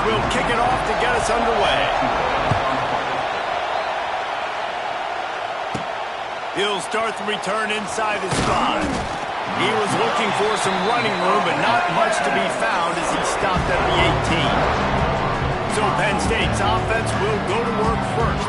will kick it off to get us underway. He'll start the return inside his 5. He was looking for some running room, but not much to be found as he stopped at the 18. So Penn State's offense will go to work first.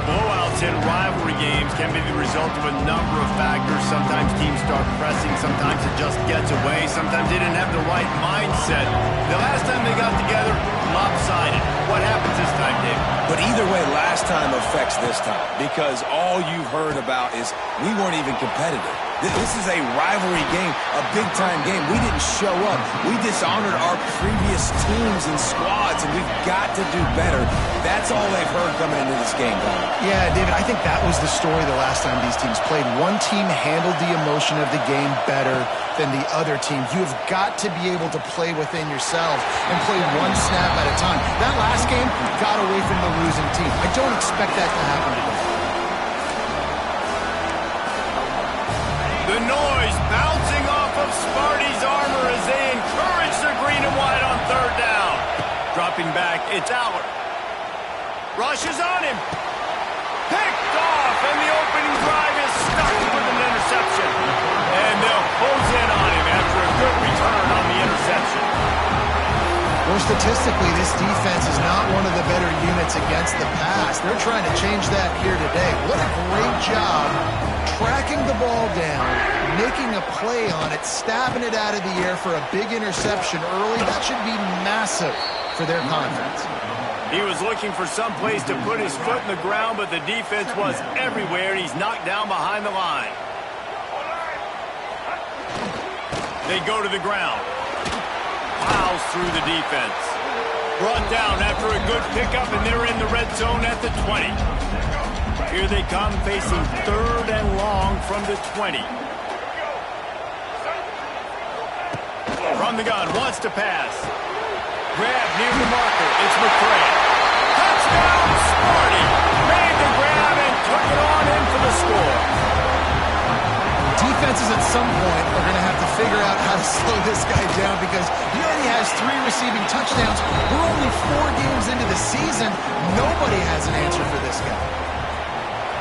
Blowouts in rivalry games can be the result of a number of factors. Sometimes teams start pressing, sometimes it just gets away, sometimes they didn't have the right mindset. The last time they got together, lopsided. What happens this time, Dave? But either way, last time affects this time because all you've heard about is we weren't even competitive. This is a rivalry game, a big-time game. We didn't show up. We dishonored our previous teams and squads, and we've got to do better. That's all they've heard coming into this game, Donald. Yeah, David, I think that was the story the last time these teams played. One team handled the emotion of the game better than the other team. You've got to be able to play within yourselves and play one snap at a time. That last game got away from the losing team. I don't expect that to happen today. The noise bouncing off of Sparty's armor as they encourage the green and white on 3rd down. Dropping back, it's Aller. Rushes on him. Picked off, and the opening drive is stuck with an interception. And they'll close in on him after a good return on the interception. Well, statistically, this defense is not one of the better units against the pass. They're trying to change that here today. What a great job tracking the ball down, making a play on it, stabbing it out of the air for a big interception early. That should be massive for their confidence. He was looking for some place to put his foot in the ground, but the defense was everywhere, and he's knocked down behind the line. They go to the ground. Plows through the defense. Brought down after a good pickup, and they're in the red zone at the 20. Here they come, facing 3rd and long from the 20. From the gun, wants to pass. Grab near the marker. It's McCray. Touchdown, Sparty. Made the grab and took it on in for the score. Defenses at some point are going to have to figure out how to slow this guy down because he already has 3 receiving touchdowns. We're only 4 games into the season. Nobody has an answer for this guy.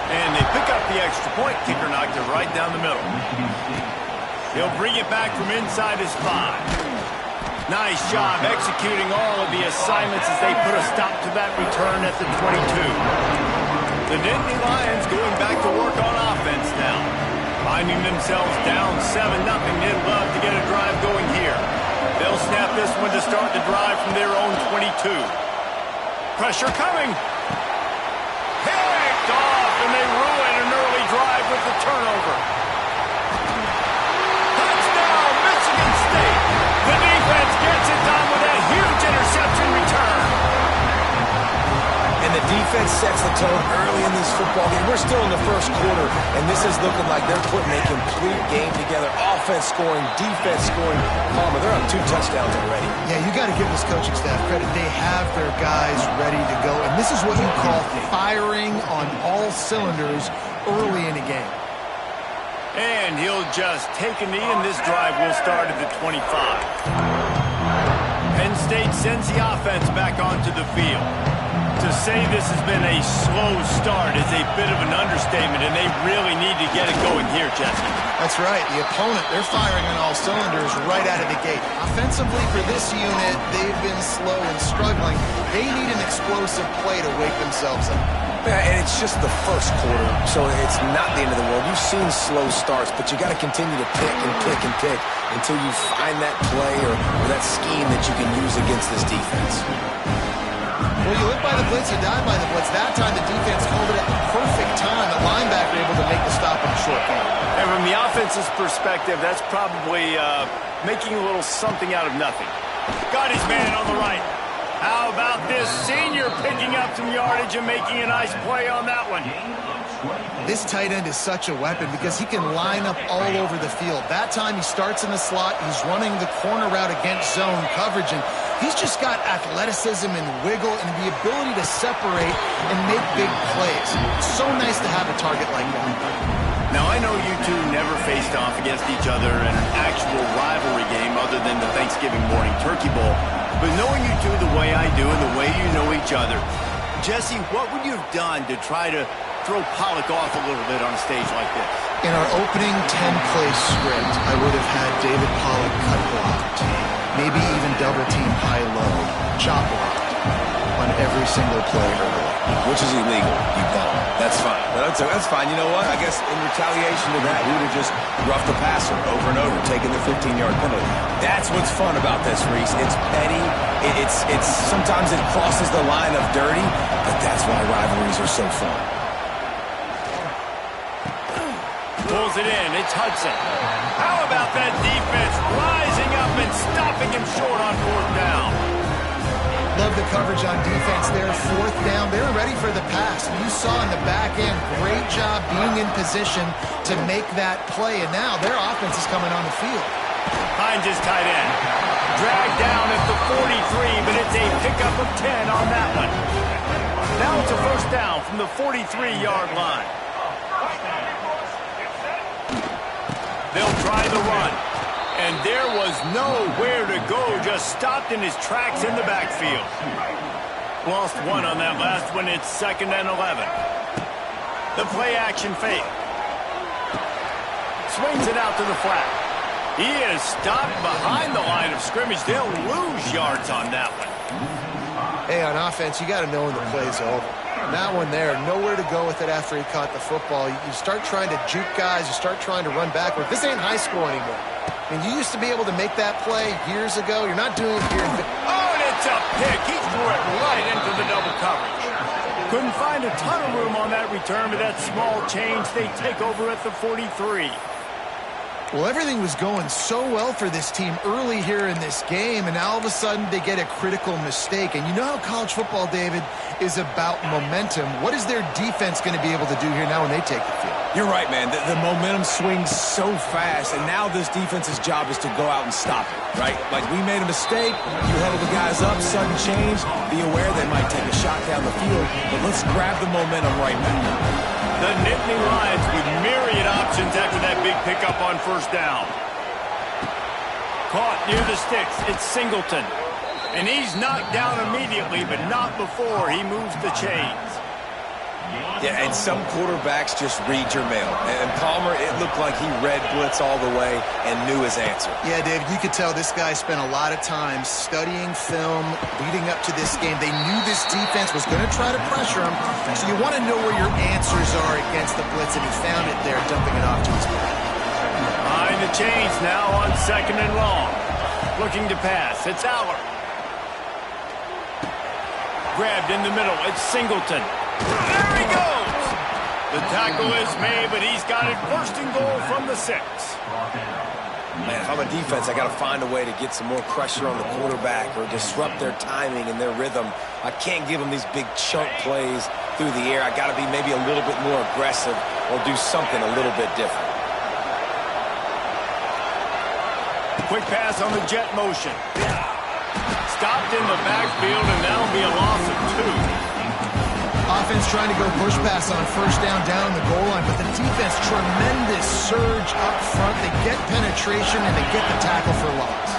And they pick up the extra point. Kicker knocked it right down the middle. He'll bring it back from inside his 5. Nice job executing all of the assignments as they put a stop to that return at the 22. The Nittany Lions going back to work on offense now. Finding themselves down 7-0, they'd love to get a drive going here. They'll snap this one to start the drive from their own 22. Pressure coming. Picked off, and they ruin an early drive with the turnover. Touchdown, Michigan State. The defense gets it done with a huge interception return. And the defense sets the tone early in this football game. We're still in the first quarter, and this is looking like they're putting a complete game together. Offense scoring, defense scoring. Palmer, they're up 2 touchdowns already. Yeah, you got to give this coaching staff credit. They have their guys ready to go, and this is what you call firing on all cylinders early in a game. And he'll just take a knee, and this drive will start at the 25. Penn State sends the offense back onto the field. To say this has been a slow start is a bit of an understatement, and they really need to get it going here, Jesse. That's right. The opponent, they're firing on all cylinders right out of the gate. Offensively for this unit, they've been slow and struggling. They need an explosive play to wake themselves up. Yeah, and it's just the first quarter, so it's not the end of the world. You've seen slow starts, but you got to continue to pick and pick and pick until you find that play or that scheme that you can use against this defense. Well, you live by the blitz, you die by the blitz. That time the defense called it at the perfect time. The linebacker able to make the stop on a short game. And from the offense's perspective, that's probably making a little something out of nothing. Got his man on the right. How about this senior picking up some yardage and making a nice play on that one? This tight end is such a weapon because he can line up all over the field. That time he starts in the slot. He's running the corner route against zone coverage, and he's just got athleticism and wiggle and the ability to separate and make big plays. It's so nice to have a target like that. Now, I know you two never faced off against each other in an actual rivalry game other than than the Thanksgiving morning turkey bowl. But knowing you two the way I do and the way you know each other, Jesse, what would you have done to try to throw Pollock off a little bit on a stage like this? In our opening 10-play script, I would have had David Pollock cut blocked, maybe even double-team high-low, chop blocked on every single play early. Which is illegal. You don't. That's fine. That's fine. You know what? I guess in retaliation to that, we would have just roughed the passer over and over, taking the 15-yard penalty. That's what's fun about this, Reese. It's petty. It's sometimes it crosses the line of dirty, but that's why rivalries are so fun. Pulls it in. It's Hudson. How about that defense rising up and stopping him short on fourth down? Love the coverage on defense there. Fourth down. They were ready for the pass. You saw in the back end, great job being in position to make that play. And now their offense is coming on the field. Hines is tight end. Dragged down at the 43, but it's a pickup of 10 on that one. Now it's a first down from the 43-yard line. They'll try the run. And there was nowhere to go, just stopped in his tracks in the backfield. Lost one on that last one. It's 2nd and 11. The play action fake. Swings it out to the flat. He is stopped behind the line of scrimmage. They'll lose yards on that one. Hey, on offense, you got to know when the play's over. That one there, nowhere to go with it after he caught the football. You start trying to juke guys. You start trying to run backward. This ain't high school anymore. I mean, you used to be able to make that play years ago. You're not doing it here. Oh, and it's a pick. He threw it right into the double coverage. Couldn't find a ton of room on that return, but that small change, they take over at the 43. Well, everything was going so well for this team early here in this game, and now all of a sudden they get a critical mistake. And you know how college football, David, is about momentum. What is their defense going to be able to do here now when they take the field? You're right, man. The momentum swings so fast, and now this defense's job is to go out and stop it, right? Like, we made a mistake, you huddle the guys up, sudden change, be aware they might take a shot down the field, but let's grab the momentum right now. The Nittany Lions with myriad options after that big pickup on first down. Caught near the sticks. It's Singleton. And he's knocked down immediately, but not before he moves the chains. Yeah, and some quarterbacks just read your mail. And Palmer, it looked like he read blitz all the way and knew his answer. Yeah, David, you could tell this guy spent a lot of time studying film leading up to this game. They knew this defense was going to try to pressure him, so you want to know where your answers are against the blitz, and he found it there, dumping it off to his back. Behind the chains now on 2nd and long. Looking to pass. It's Aller. Grabbed in the middle. It's Singleton. There he goes! The tackle is made, but he's got it 1st and goal from the 6. Man, if I'm a defense, I got to find a way to get some more pressure on the quarterback or disrupt their timing and their rhythm. I can't give them these big chunk plays through the air. I got to be maybe a little bit more aggressive or do something a little bit different. Quick pass on the jet motion. Stopped in the backfield, and that'll be a loss of 2. Offense trying to go push pass on first down on the goal line, but the defense, tremendous surge up front. They get penetration, and they get the tackle for loss.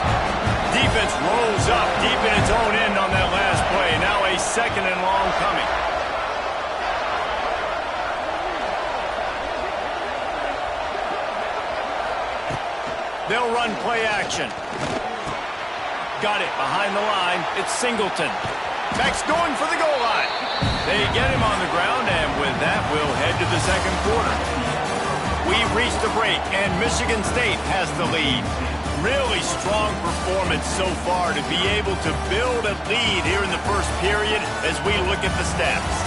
Defense rolls up deep in its own end on that last play. Now a 2nd and long coming. They'll run play action. Got it behind the line. It's Singleton. Beck's going for the goal line. They get him on the ground, and with that, we'll head to the 2nd quarter. We've reached the break, and Michigan State has the lead. Really strong performance so far to be able to build a lead here in the first period as we look at the stats.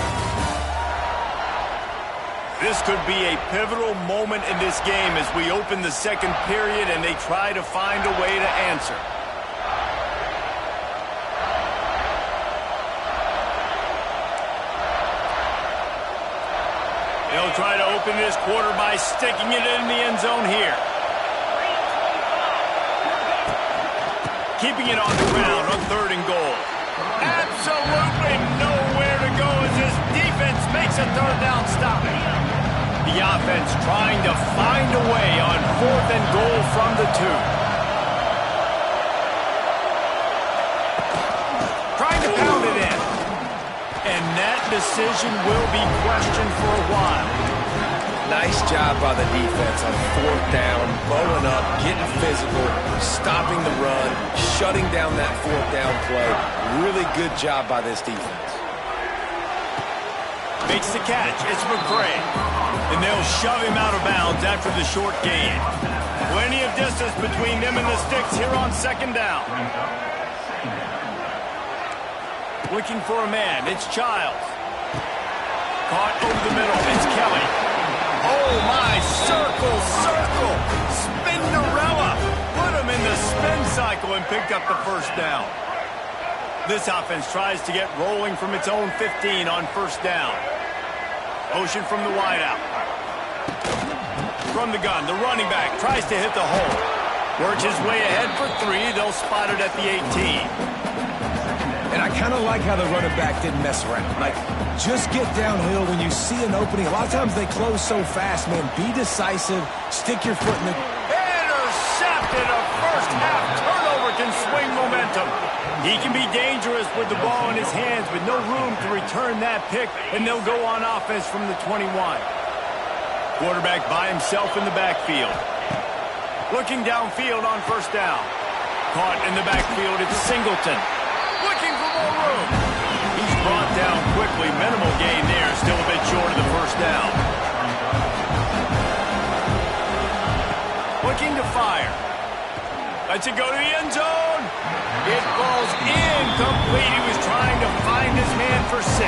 This could be a pivotal moment in this game as we open the 2nd period and they try to find a way to answer. They'll try to open this quarter by sticking it in the end zone here. Keeping it on the ground on 3rd and goal. Absolutely nowhere to go as this defense makes a 3rd down stop. The offense trying to find a way on 4th and goal from the 2. trying to pound it in. And that decision will be questioned for a while. Nice job by the defense on 4th down, bowling up, getting physical, stopping the run, shutting down that 4th down play. Really good job by this defense. Makes the catch. It's McCray. And they'll shove him out of bounds after the short gain. Plenty of distance between them and the sticks here on 2nd down. Looking for a man. It's Childs. Caught over the middle. It's Kelly. Oh, my. Circle. Spinderella. Put him in the spin cycle and picked up the 1st down. This offense tries to get rolling from its own 15 on 1st down. Motion from the wideout. From the gun, the running back tries to hit the hole. Works his way ahead for 3. They'll spot it at the 18. And I kind of like how the running back didn't mess around. Like, just get downhill when you see an opening. A lot of times they close so fast, man. Be decisive. Stick your foot in the... Intercepted! A first-half turnover can swing momentum. He can be dangerous with the ball in his hands, but no room to return that pick, and they'll go on offense from the 21. Quarterback by himself in the backfield. Looking downfield on 1st down. Caught in the backfield, it's Singleton. Looking for more room. He's brought down quickly. Minimal gain there. Still a bit short of the 1st down. Looking to fire. Lets it go to the end zone. It falls incomplete. He was trying to find his man for 6.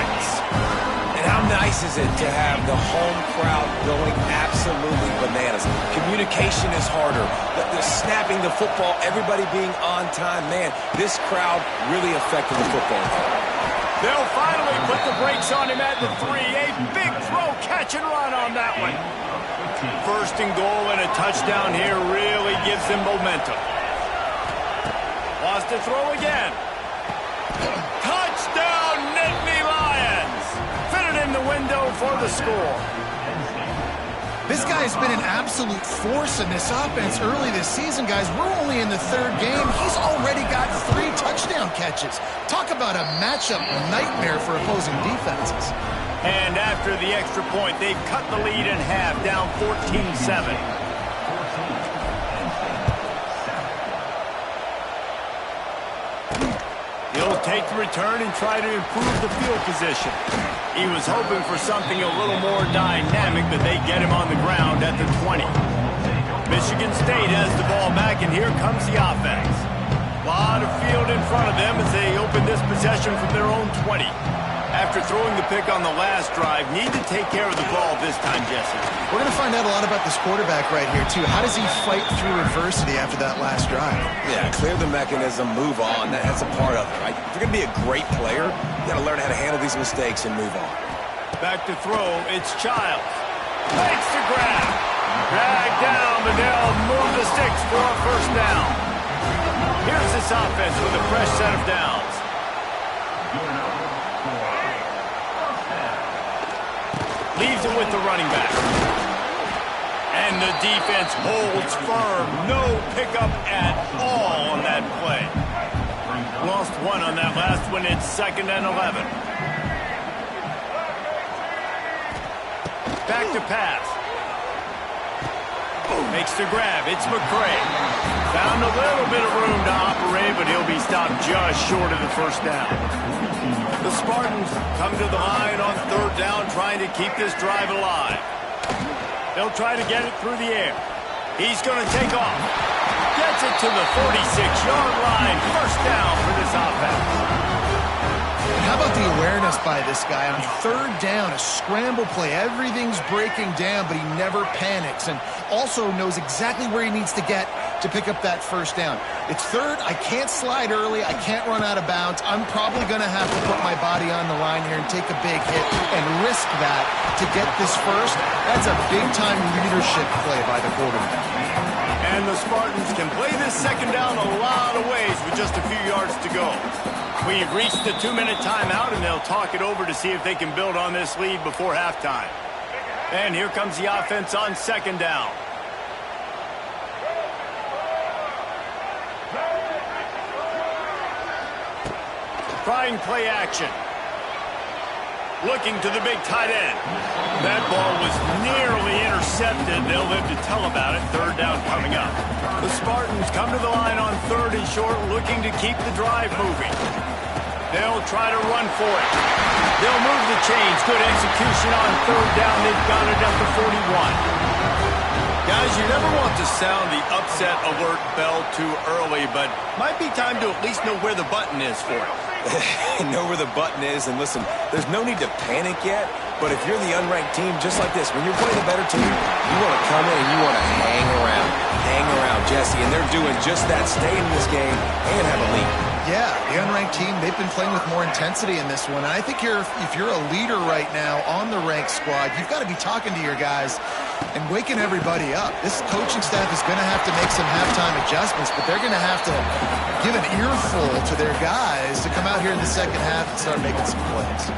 And how nice is it to have the home crowd going absolutely bananas? Communication is harder. The snapping the football, everybody being on time. Man, this crowd really affected the football game. They'll finally put the brakes on him at the 3. A big throw, catch and run on that one. 1st and goal and a touchdown here really gives them momentum. Wants to throw again. Touchdown, Nittany Lions. Fitted in the window for the score. This guy's been an absolute force in this offense early this season, guys. We're only in the 3rd game. He's already got 3 touchdown catches. Talk about a matchup nightmare for opposing defenses. And after the extra point, they've cut the lead in half, down 14-7. He'll take the return and try to improve the field position. He was hoping for something a little more dynamic, but they get him on the ground at the 20. Michigan State has the ball back, and here comes the offense. A lot of field in front of them as they open this possession from their own 20. After throwing the pick on the last drive, need to take care of the ball this time, Jesse. We're going to find out a lot about this quarterback right here, too. How does he fight through adversity after that last drive? Yeah, clear the mechanism, move on. That's a part of it, right? If you're going to be a great player, you got to learn how to handle these mistakes and move on. Back to throw, it's Childs. Takes the grab. Drag down, but they'll move the sticks for a 1st down. Here's this offense with a fresh set of downs. Leaves it with the running back. And the defense holds firm. No pickup at all on that play. Lost 1 on that last one. It's 2nd and 11. Back to pass. Makes the grab. It's McCray. Found a little bit of room to operate, but he'll be stopped just short of the 1st down. The Spartans come to the line on 3rd down, trying to keep this drive alive. They'll try to get it through the air. He's going to take off. Gets it to the 46-yard line. 1st down for this offense. And how about the awareness by this guy? On 3rd down, a scramble play. Everything's breaking down, but he never panics. And also knows exactly where he needs to get to pick up that 1st down. It's 3rd. I can't slide early. I can't run out of bounds. I'm probably going to have to put my body on the line here and take a big hit and risk that to get this 1st. That's a big-time leadership play by the quarterback. And the Spartans can play this 2nd down a lot of ways with just a few yards to go. We've reached the 2-minute timeout, and they'll talk it over to see if they can build on this lead before halftime. And here comes the offense on 2nd down. trying play action. Looking to the big tight end. That ball was nearly intercepted. They'll live to tell about it. Third down coming up. The Spartans come to the line on 3rd and short, looking to keep the drive moving. They'll try to run for it. They'll move the chains. Good execution on 3rd down. They've got it at the 41. Guys, you never want to sound the upset alert bell too early, but might be time to at least know where the button is for it. Know where the button is, and listen, there's no need to panic yet, but if you're the unranked team, just like this, when you're playing a better team, you want to come in and you want to hang around, Jesse, and they're doing just that, stay in this game and have a lead. Yeah, the unranked team, they've been playing with more intensity in this one, and I think if you're a leader right now on the ranked squad, you've got to be talking to your guys and waking everybody up. This coaching staff is going to have to make some halftime adjustments, but they're going to have to give an earful to their guys to come out here in the second half and start making some plays.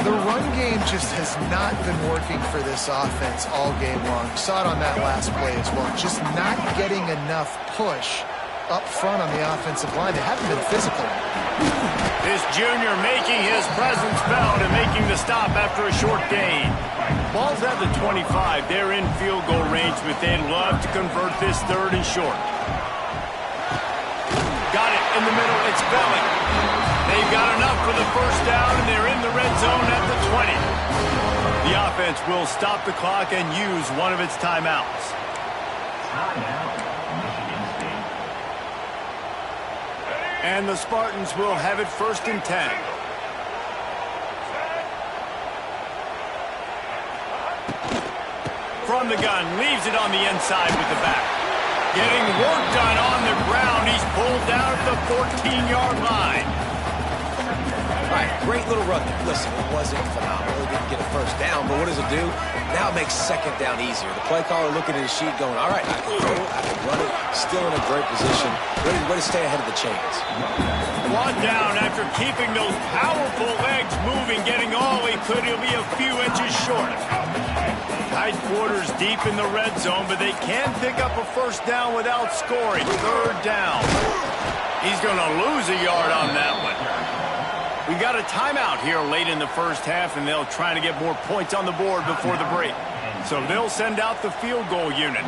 The run game just has not been working for this offense all game long. You saw it on that last play as well. Just not getting enough push up front on the offensive line. They haven't been physical. This junior making his presence felt and making the stop after a short gain. Ball's at the 25. They're in field goal range, but they'd love to convert this 3rd and short. Got it in the middle. It's Belling. They've got enough for the first down, and they're in the red zone at the 20. The offense will stop the clock and use one of its timeouts. And the Spartans will have it 1st and 10. From the gun, leaves it on the inside with the back. Getting work done on the ground. He's pulled down at the 14-yard line. All right, great little run there. Listen, it wasn't phenomenal. He didn't get a first down, but what does it do? Now it makes 2nd down easier. The play caller looking at his sheet going, all right, I can throw it, I can run it. Still in a great position. Ready to stay ahead of the chains. One down after keeping those powerful legs moving, getting all he could. He'll be a few inches short. Tight quarters deep in the red zone, but they can pick up a first down without scoring. 3rd down. He's going to lose a yard on that one. We got a timeout here late in the first half, and they'll try to get more points on the board before the break. So they'll send out the field goal unit.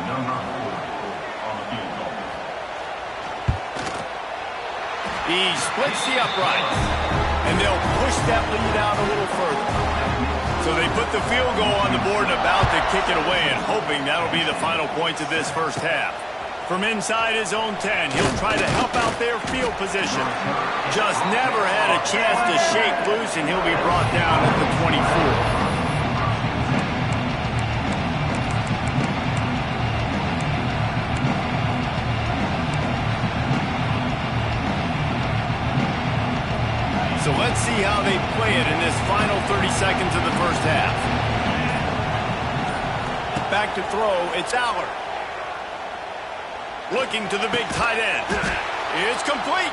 He splits the uprights, and they'll push that lead out a little further. So they put the field goal on the board and about to kick it away, and hoping that'll be the final points of this first half. From inside his own 10, he'll try to help out their field position. Just never had a chance to shake loose, and he'll be brought down at the 24. So let's see how they play it in this final 30 seconds of the first half. Back to throw, it's Allard. Looking to the big tight end. It's complete.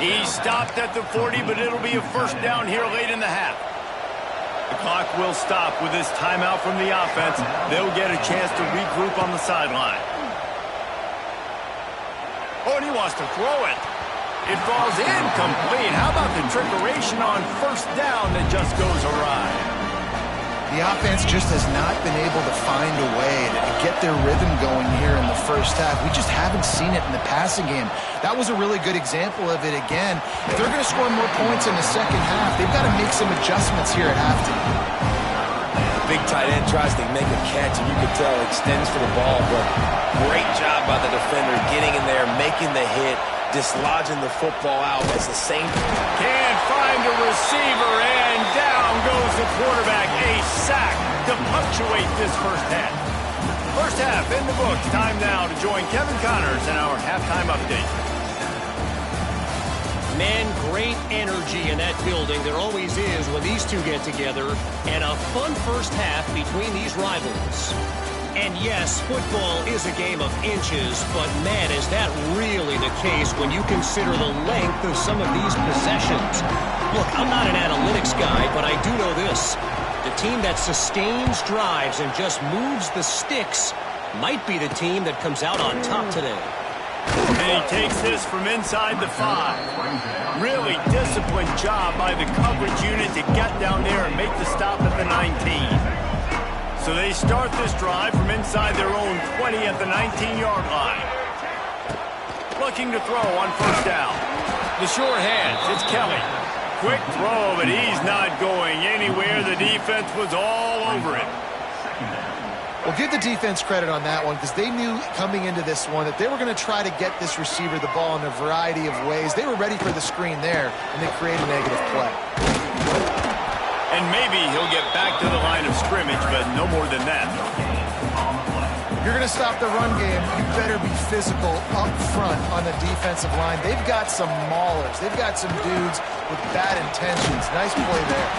He stopped at the 40, but it'll be a first down here late in the half. The clock will stop with this timeout from the offense. They'll get a chance to regroup on the sideline. Oh, and he wants to throw it. It falls incomplete. How about the trickeration on first down that just goes awry? The offense just has not been able to find a way to get their rhythm going here in the first half. We just haven't seen it in the passing game. That was a really good example of it again. If they're going to score more points in the second half, they've got to make some adjustments here at halftime. Big tight end tries to make a catch, and you can tell extends for the ball, but great job by the defender getting in there, making the hit, dislodging the football out. That's the same. Can't find a receiver, and down goes the quarterback. A sack to punctuate this first half. First half in the books. Time now to join Kevin Connors in our halftime update. Man, great energy in that building. There always is when these two get together. And a fun first half between these rivals. And yes, football is a game of inches, but man, is that really the case when you consider the length of some of these possessions. Look, I'm not an analytics guy, but I do know this. The team that sustains drives and just moves the sticks might be the team that comes out on top today. And he takes this from inside the 5. Really disciplined job by the coverage unit to get down there and make the stop at the 19. So they start this drive from inside their own 20 at the 19-yard line. Looking to throw on first down. The short hands, it's Kelly. Quick throw, but he's not going anywhere. The defense was all over it. Well, give the defense credit on that one because they knew coming into this one that they were going to try to get this receiver the ball in a variety of ways. They were ready for the screen there, and they created a negative play. And maybe he'll get back to the line of scrimmage, but no more than that. If you're going to stop the run game, you better be physical up front on the defensive line. They've got some maulers. They've got some dudes with bad intentions. Nice play there.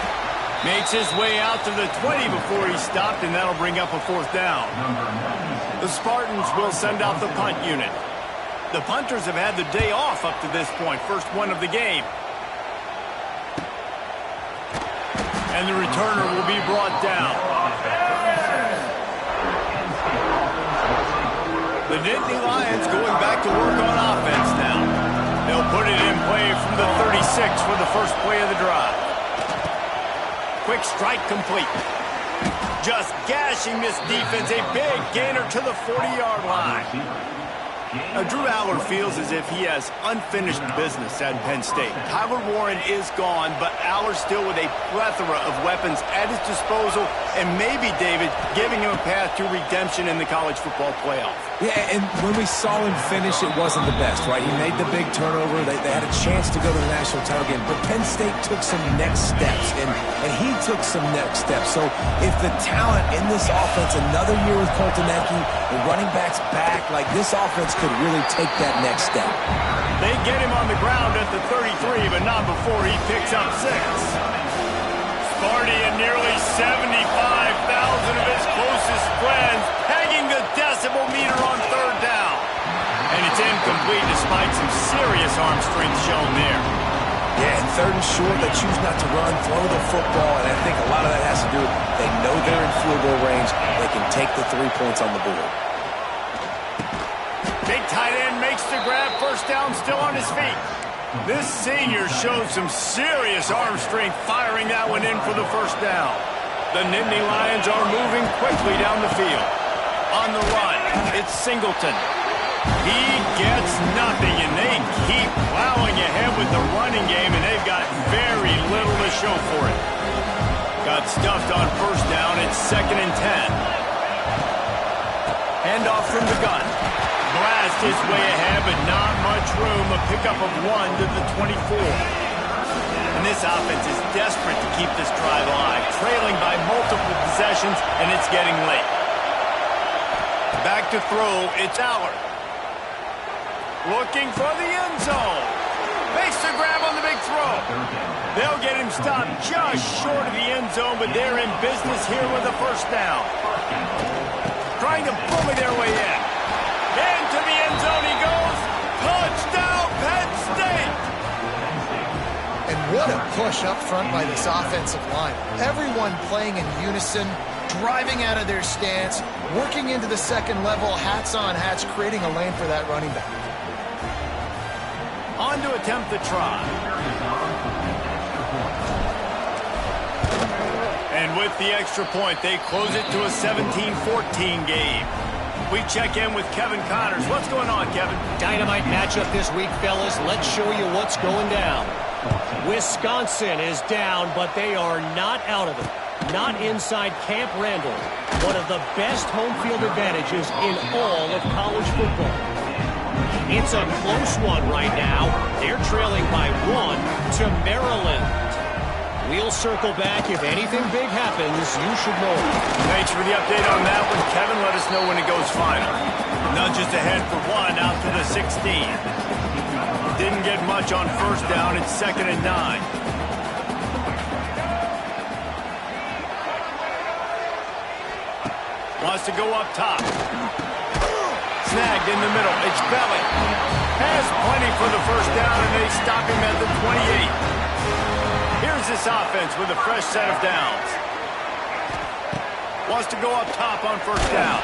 Makes his way out to the 20 before he stopped, and that'll bring up a fourth down. The Spartans will send out the punt unit. The punters have had the day off up to this point, first one of the game. And the returner will be brought down. The Nittany Lions going back to work on offense now. They'll put it in play from the 36 for the first play of the drive. Quick strike complete. Just gashing this defense. A big gainer to the 40-yard line. Now, Drew Aller feels as if he has unfinished business at Penn State. Tyler Warren is gone, but Aller still with a plethora of weapons at his disposal, and maybe, David, giving him a path to redemption in the college football playoff. Yeah, and when we saw him finish, it wasn't the best, right? He made the big turnover. They had a chance to go to the national title game, but Penn State took some next steps, and he took some next steps. So if the talent in this offense, another year with Colton Ncaa, the running backs back, like this offense could really take that next step. They get him on the ground at the 33, but not before he picks up 6. Sparty and nearly 75,000 of his closest friends pegging the decibel meter on third down. And it's incomplete despite some serious arm strength shown there. Yeah, and third and short, they choose not to run, throw the football, and I think a lot of that has to do with they know they're in field goal range. They can take the 3 points on the board. Big tight end makes the grab, first down, still on his feet. This senior shows some serious arm strength firing that one in for the first down. The Nittany Lions are moving quickly down the field. On the run, it's Singleton. He gets nothing, and they keep plowing ahead with the running game, and they've got very little to show for it. Got stuffed on first down, it's 2nd and 10. Handoff from the gun. Blast his way ahead, but not much room. A pickup of 1 to the 24. And this offense is desperate to keep this drive alive, trailing by multiple possessions, and it's getting late. Back to throw, it's Aller. Looking for the end zone. Makes the grab on the big throw. They'll get him stopped just short of the end zone, but they're in business here with a first down. Trying to bully their way in. Into the end zone he goes. Touchdown, Penn State! And what a push up front by this offensive line. Everyone playing in unison, driving out of their stance, working into the second level, hats on hats, creating a lane for that running back. On to attempt the try. And with the extra point, they close it to a 17-14 game. We check in with Kevin Connors. What's going on, Kevin? Dynamite matchup this week, fellas. Let's show you what's going down. Wisconsin is down, but they are not out of it. Not inside Camp Randall. One of the best home field advantages in all of college football. It's a close one right now. They're trailing by 1 to Maryland. We'll circle back. If anything big happens, you should know. Thanks for the update on that one, Kevin. Let us know when it goes final. Nudges ahead for 1 out to the 16. Didn't get much on first down. It's 2nd and 9. Wants to go up top. Snagged in the middle. It's Belly. Has plenty for the first down, and they stop him at the 28. Here's this offense with a fresh set of downs. Wants to go up top on first down.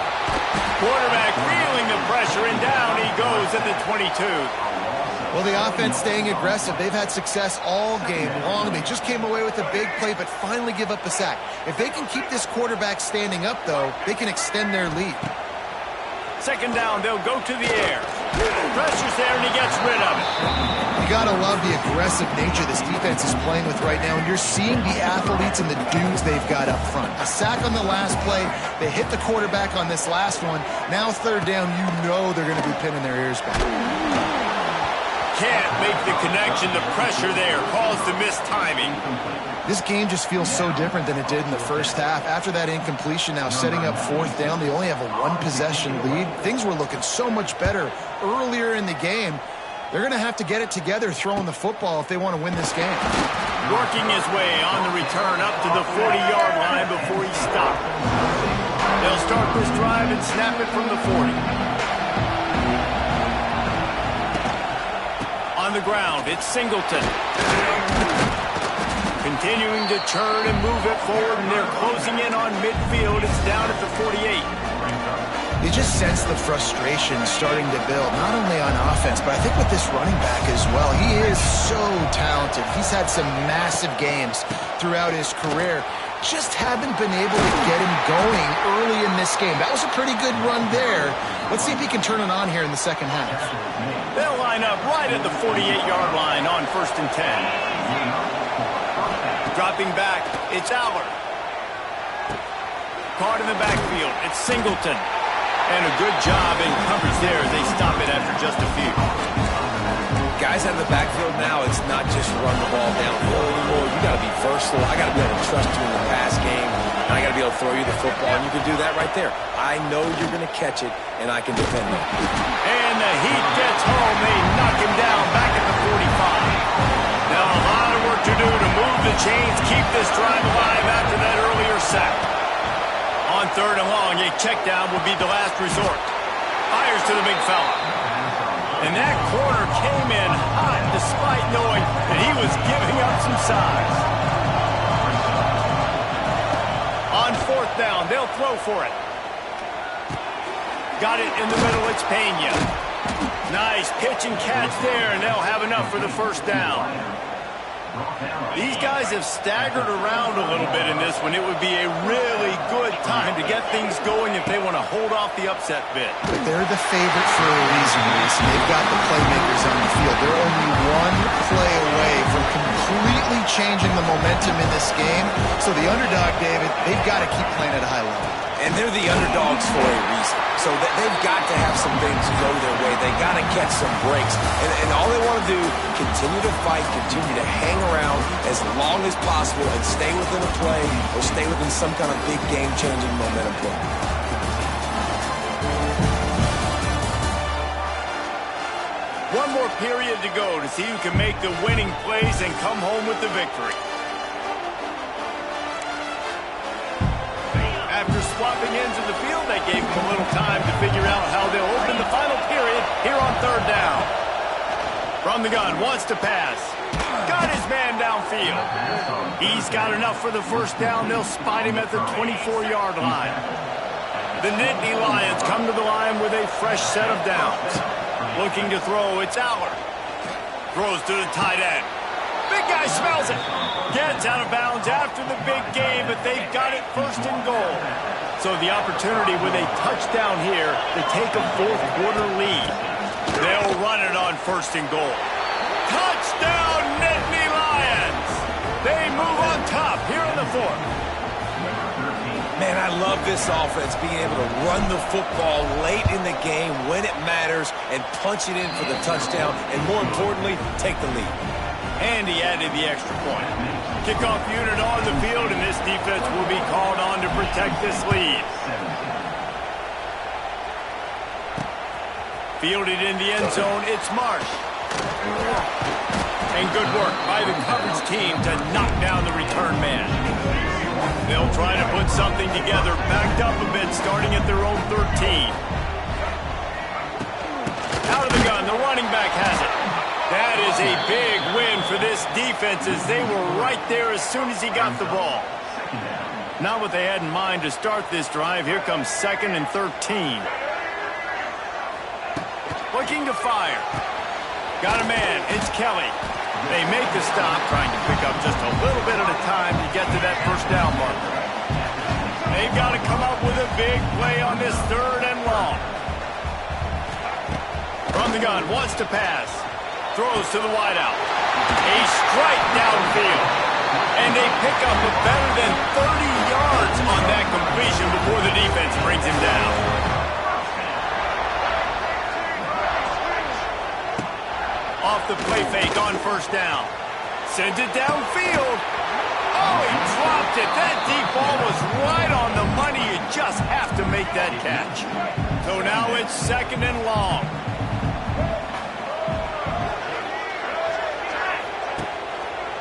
Quarterback feeling the pressure, and down he goes at the 22. Well, the offense staying aggressive. They've had success all game long. They just came away with a big play, but finally give up a sack. If they can keep this quarterback standing up, though, they can extend their lead. Second down, they'll go to the air. Pressure's there, and he gets rid of it. You got to love the aggressive nature this defense is playing with right now, and you're seeing the athletes and the dudes they've got up front. A sack on the last play. They hit the quarterback on this last one. Now third down, you know they're going to be pinning their ears back. Can't make the connection. The pressure there caused the missed timing. This game just feels so different than it did in the first half. After that incompletion, now setting up fourth down, they only have a one-possession lead. Things were looking so much better earlier in the game. They're going to have to get it together throwing the football if they want to win this game. Working his way on the return up to the 40-yard line before he stopped. They'll start this drive and snap it from the 40. On the ground, it's Singleton. Continuing to turn and move it forward, and they're closing in on midfield. It's down at the 48. You just sense the frustration starting to build, not only on offense, but I think with this running back as well. He is so talented. He's had some massive games throughout his career. Just haven't been able to get him going early in this game. That was a pretty good run there. Let's see if he can turn it on here in the second half. They'll line up right at the 48-yard line on 1st and 10. Dropping back, it's Aller. Caught in the backfield, it's Singleton. And a good job in coverage there as they stop it after just a few. Guys out of the backfield now, it's not just run the ball downhill anymore. You got to be versatile. I got to be able to trust you in the pass game. And I got to be able to throw you the football, and you can do that right there. I know you're going to catch it, and I can defend it. And the heat gets home. They knock him down back at the 45. Now a lot of work to do to move the chains, keep this drive alive after that earlier sack. On third and long, a check down will be the last resort. Fires to the big fella. And that corner came in hot despite knowing that he was giving up some size. On fourth down, they'll throw for it. Got it in the middle, it's Pena. Nice pitch and catch there, and they'll have enough for the first down. These guys have staggered around a little bit in this one. It would be a really good time to get things going if they want to hold off the upset bid. But they're the favorite for a reason, Reese. They've got the playmakers on the field. They're only one play away from completely changing the momentum in this game. So the underdog, David, they've got to keep playing at a high level. And they're the underdogs for a reason. So they've got to have some things go their way. They got to catch some breaks. And all they want to do, continue to fight, continue to hang around as long as possible and stay within a play or stay within some kind of big game-changing momentum play. One more period to go to see who can make the winning plays and come home with the victory. After swapping ends of the field, that gave them a little time to figure out how they'll open the final period here on third down. From the gun, wants to pass. Got his man downfield. He's got enough for the first down. They'll spot him at the 24-yard line. The Nittany Lions come to the line with a fresh set of downs. Looking to throw, it's Aller. Throws to the tight end. Big guy smells it. Gets out of bounds after the big game, but they've got it first and goal. So the opportunity with a touchdown here to take a fourth-quarter lead. They'll run it on first and goal. Touchdown, Nittany Lions! They move on top here in the fourth. Man, I love this offense, being able to run the football late in the game when it matters and punch it in for the touchdown, and more importantly, take the lead. And he added the extra point. Kickoff unit on the field, and this defense will be called on to protect this lead. Fielded in the end zone, it's Marsh. And good work by the coverage team to knock down the return man. They'll try to put something together, backed up a bit, starting at their own 13. Out of the gun, the running back has it. That is a big win for this defense as they were right there as soon as he got the ball. Not what they had in mind to start this drive. Here comes 2nd and 13. looking to fire. Got a man. It's Kelly. They make the stop, trying to pick up just a little bit at a time to get to that first down marker. They've got to come up with a big play on this 3rd and long. From the gun, wants to pass. Throws to the wideout. A strike downfield. And they pick up a better than 30 yards on that completion before the defense brings him down. Off the play fake on first down. Sends it downfield. Oh, he dropped it. That deep ball was right on the money. You just have to make that catch. So now it's 2nd and long.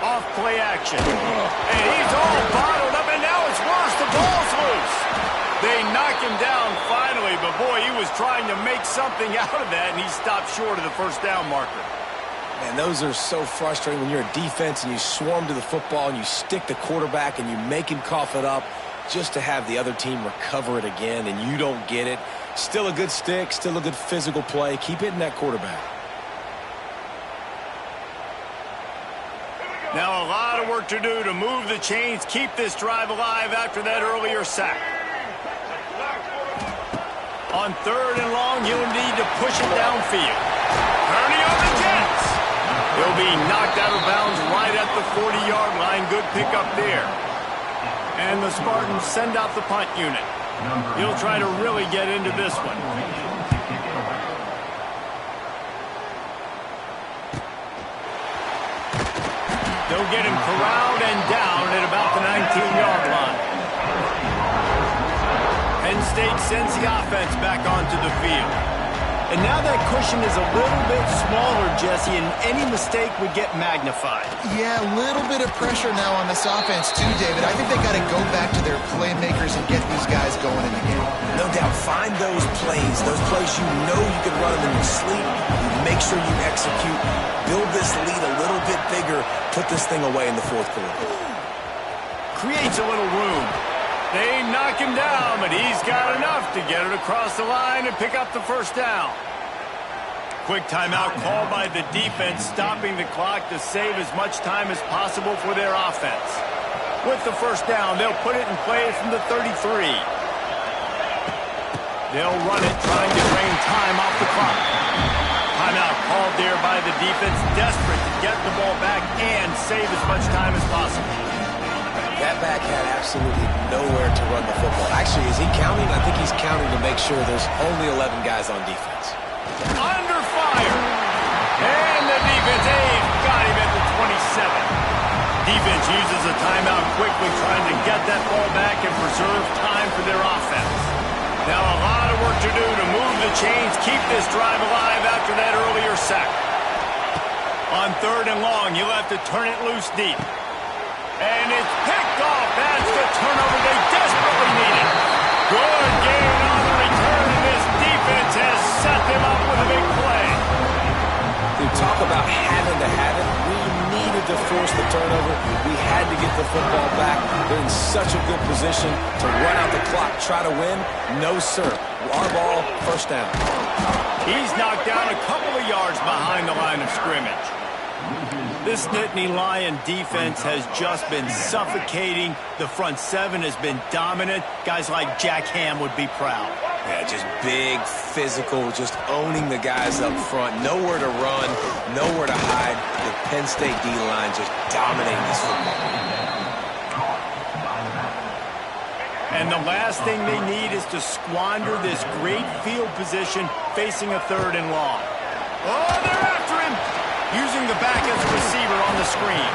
Off play action. And he's all bottled up, and now it's worse. The ball's loose. They knock him down finally, but boy, he was trying to make something out of that, and he stopped short of the first down marker. And those are so frustrating when you're a defense and you swarm to the football and you stick the quarterback and you make him cough it up just to have the other team recover it again, and you don't get it. Still a good stick, still a good physical play. Keep hitting that quarterback. Now a lot of work to do to move the chains, keep this drive alive after that earlier sack. On 3rd and long, you'll need to push it downfield. Turning on the Jets. He'll be knocked out of bounds right at the 40-yard line. Good pickup there. And the Spartans send out the punt unit. He'll try to really get into this one. They'll get him corralled and down at about the 19-yard line. Penn State sends the offense back onto the field. And now that cushion is a little bit smaller, Jesse, and any mistake would get magnified. Yeah, a little bit of pressure now on this offense too, David. I think they got to go back to their playmakers and get these guys going in the game. No doubt, find those plays you know you can run them in your sleep. Make sure you execute. Build this lead a little bit bigger. Put this thing away in the 4th quarter. Creates a little room. They knock him down, but he's got enough to get it across the line and pick up the first down. Quick timeout called by the defense, stopping the clock to save as much time as possible for their offense. With the first down, they'll put it in play from the 33. They'll run it, trying to drain time off the clock. Timeout called there by the defense, desperate to get the ball back and save as much time as possible. That back had absolutely nowhere to run the football. Actually, is he counting? I think he's counting to make sure there's only 11 guys on defense. Under fire. And the defense, got him at the 27. Defense uses a timeout quickly, trying to get that ball back and preserve time for their offense. Now a lot of work to do to move the chains, keep this drive alive after that earlier sack. On 3rd and long, you'll have to turn it loose deep. And it's picked off. That's the turnover they desperately needed. Good gain on the return, and this defense has set them up with a big play. We talk about having to have it. We needed to force the turnover. We had to get the football back. They're in such a good position to run out the clock, try to win. No, sir. Our ball, first down. He's knocked down a couple of yards behind the line of scrimmage. This Nittany Lion defense has just been suffocating. The front 7 has been dominant. Guys like Jack Ham would be proud. Yeah, just big, physical, just owning the guys up front. Nowhere to run, nowhere to hide. The Penn State D-line just dominating this football. And the last thing they need is to squander this great field position facing a 3rd and long. Oh, they're after him! Using the back as a receiver on the screen.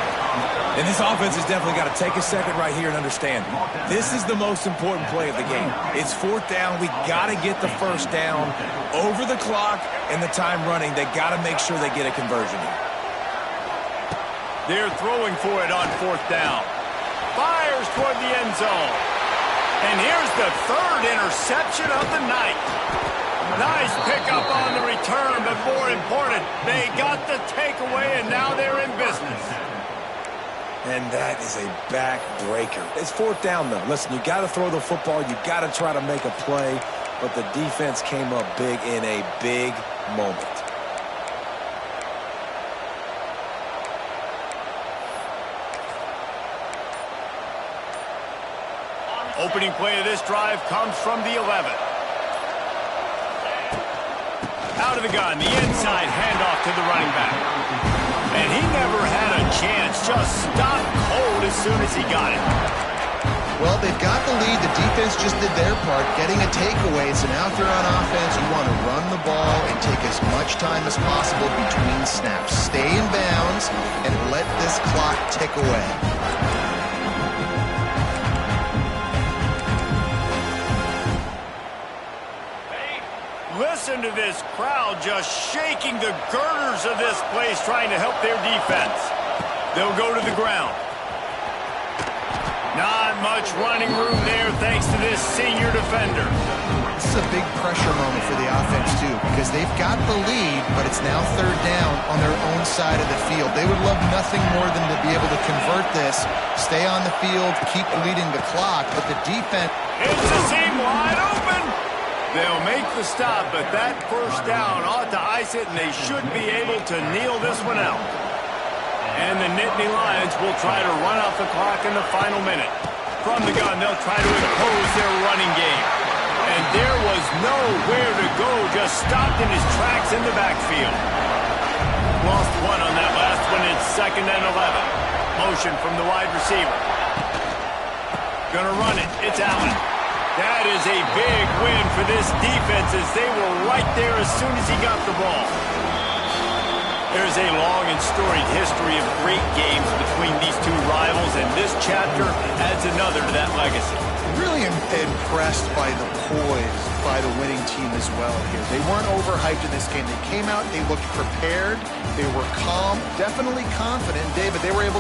And this offense has definitely got to take a second right here and understand. This is the most important play of the game. It's 4th down. We got to get the first down over the clock and the time running. They got to make sure they get a conversion here. They're throwing for it on 4th down. Fires toward the end zone. And here's the 3rd interception of the night. Nice pickup on the return, but more important, they got the takeaway, and now they're in business. And that is a backbreaker. It's 4th down, though. Listen, you got to throw the football. You got to try to make a play, but the defense came up big in a big moment. Opening play of this drive comes from the 11. Out of the gun, the inside handoff to the running back. And he never had a chance, just stopped cold as soon as he got it. Well, they've got the lead. The defense just did their part, getting a takeaway. So now if they're on offense, you want to run the ball and take as much time as possible between snaps. Stay in bounds and let this clock tick away. Listen to this crowd just shaking the girders of this place, trying to help their defense. They'll go to the ground. Not much running room there thanks to this senior defender. This is a big pressure moment for the offense, too, because they've got the lead, but it's now third down on their own side of the field. They would love nothing more than to be able to convert this, stay on the field, keep leading the clock, but the defense... It's a seam wide open. They'll make the stop, but that first down ought to ice it, and they should be able to kneel this one out. And the Nittany Lions will try to run out the clock in the final minute. From the gun, they'll try to impose their running game. And there was nowhere to go, just stopped in his tracks in the backfield. Lost one on that last one. It's 2nd and 11. Motion from the wide receiver. Gonna run it. It's Allen. That is a big win for this defense, as they were right there as soon as he got the ball. There's a long and storied history of great games between these two rivals, and this chapter adds another to that legacy. Really impressed by the poise by the winning team as well here. They weren't overhyped in this game. They came out, they looked prepared, they were calm, definitely confident. David, they were able to